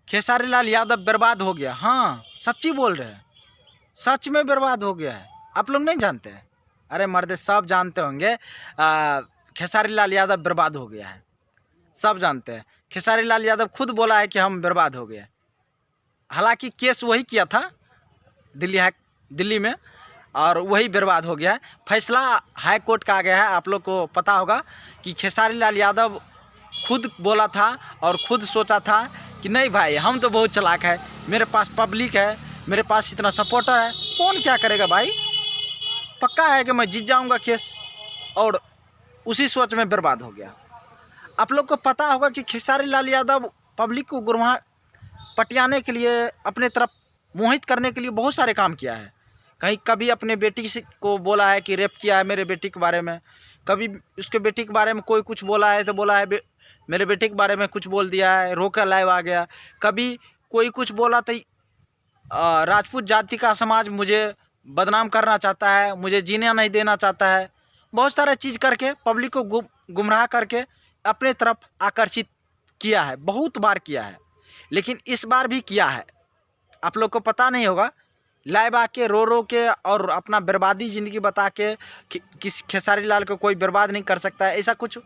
खेसारी लाल यादव बर्बाद हो गया। हाँ, सच्ची बोल रहे हैं, सच में बर्बाद हो गया है। आप लोग नहीं जानते हैं? अरे मर्दे, सब जानते होंगे। खेसारी लाल यादव बर्बाद हो गया है, सब जानते हैं। खेसारी लाल यादव खुद बोला है कि हम बर्बाद हो गए। हालांकि केस वही किया था दिल्ली में, और वही बर्बाद हो गया है। फैसला हाई कोर्ट का आ गया है। आप लोग को पता होगा कि खेसारी लाल यादव खुद बोला था और खुद सोचा था कि नहीं भाई, हम तो बहुत चालाक है, मेरे पास पब्लिक है, मेरे पास इतना सपोर्टर है, कौन क्या करेगा भाई, पक्का है कि मैं जीत जाऊंगा केस। और उसी सोच में बर्बाद हो गया। आप लोग को पता होगा कि खेसारी लाल यादव पब्लिक को गुमराह पटियाने के लिए, अपने तरफ मोहित करने के लिए बहुत सारे काम किया है। कभी अपने बेटी को बोला है कि रेप किया है मेरे बेटी के बारे में, कभी उसके बेटी के बारे में कोई कुछ बोला है तो बोला है मेरे बेटे के बारे में कुछ बोल दिया है, रोका लाइव आ गया। कभी कोई कुछ बोला तो राजपूत जाति का समाज मुझे बदनाम करना चाहता है, मुझे जीने नहीं देना चाहता है। बहुत सारा चीज़ करके पब्लिक को गुमराह करके अपने तरफ आकर्षित किया है, बहुत बार किया है। लेकिन इस बार भी किया है। आप लोग को पता नहीं होगा, लाइव आके रो के और अपना बर्बादी ज़िंदगी बता के किस खेसारी लाल को कोई बर्बाद नहीं कर सकता है, ऐसा कुछ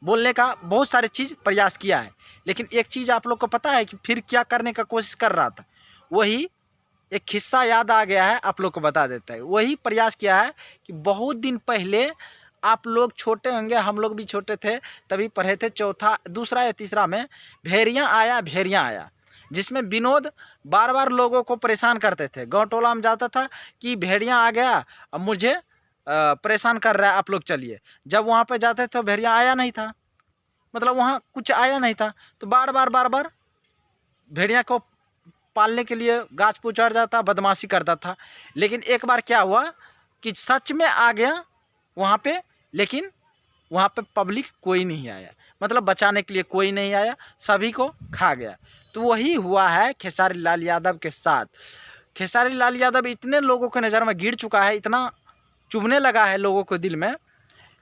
बोलने का बहुत सारे चीज़ प्रयास किया है। लेकिन एक चीज़ आप लोग को पता है कि फिर क्या करने का कोशिश कर रहा था, वही एक किस्सा याद आ गया है, आप लोग को बता देता है। वही प्रयास किया है कि बहुत दिन पहले, आप लोग छोटे होंगे, हम लोग भी छोटे थे, तभी पढ़े थे दूसरा या तीसरा में, भेड़िया आया, जिसमें विनोद बार बार लोगों को परेशान करते थे। गाँव टोला में जाता था कि भेड़िया आ गया, अब मुझे परेशान कर रहा है, आप लोग चलिए। जब वहाँ पे जाते थे तो भेड़िया आया नहीं था, मतलब वहाँ कुछ आया नहीं था, तो बार बार भेड़िया को पालने के लिए गाछ पर चढ़ जाता, बदमाशी करता था। लेकिन एक बार क्या हुआ कि सच में आ गया वहाँ पे, लेकिन वहाँ पे पब्लिक कोई नहीं आया, मतलब बचाने के लिए कोई नहीं आया, सभी को खा गया। तो वही हुआ है खेसारी लाल यादव के साथ। खेसारी लाल यादव इतने लोगों के नज़र में गिर चुका है, इतना चुभने लगा है लोगों को दिल में,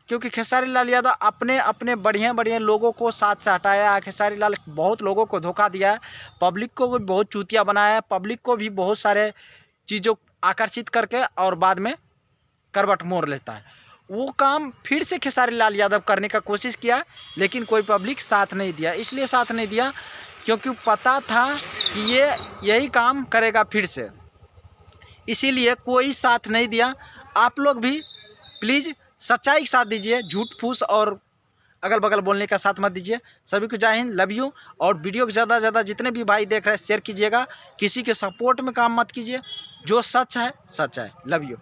क्योंकि खेसारी लाल यादव अपने बढ़िया लोगों को साथ से हटाया। खेसारी लाल बहुत लोगों को धोखा दिया है, पब्लिक को भी बहुत चूतिया बनाया है, पब्लिक को भी बहुत सारे चीज़ों आकर्षित करके और बाद में करवट मोड़ लेता है। वो काम फिर से खेसारी लाल यादव करने का कोशिश किया, लेकिन कोई पब्लिक साथ नहीं दिया। इसलिए साथ नहीं दिया क्योंकि पता था कि ये यही काम करेगा फिर से, इसीलिए कोई साथ नहीं दिया। आप लोग भी प्लीज़ सच्चाई के साथ दीजिए, झूठ फूस और अगल बगल बोलने का साथ मत दीजिए। सभी को जय हिंद, लव यू। और वीडियो को ज़्यादा से ज़्यादा जितने भी भाई देख रहे हैं शेयर कीजिएगा, किसी के सपोर्ट में काम मत कीजिए, जो सच है सच है। Love you.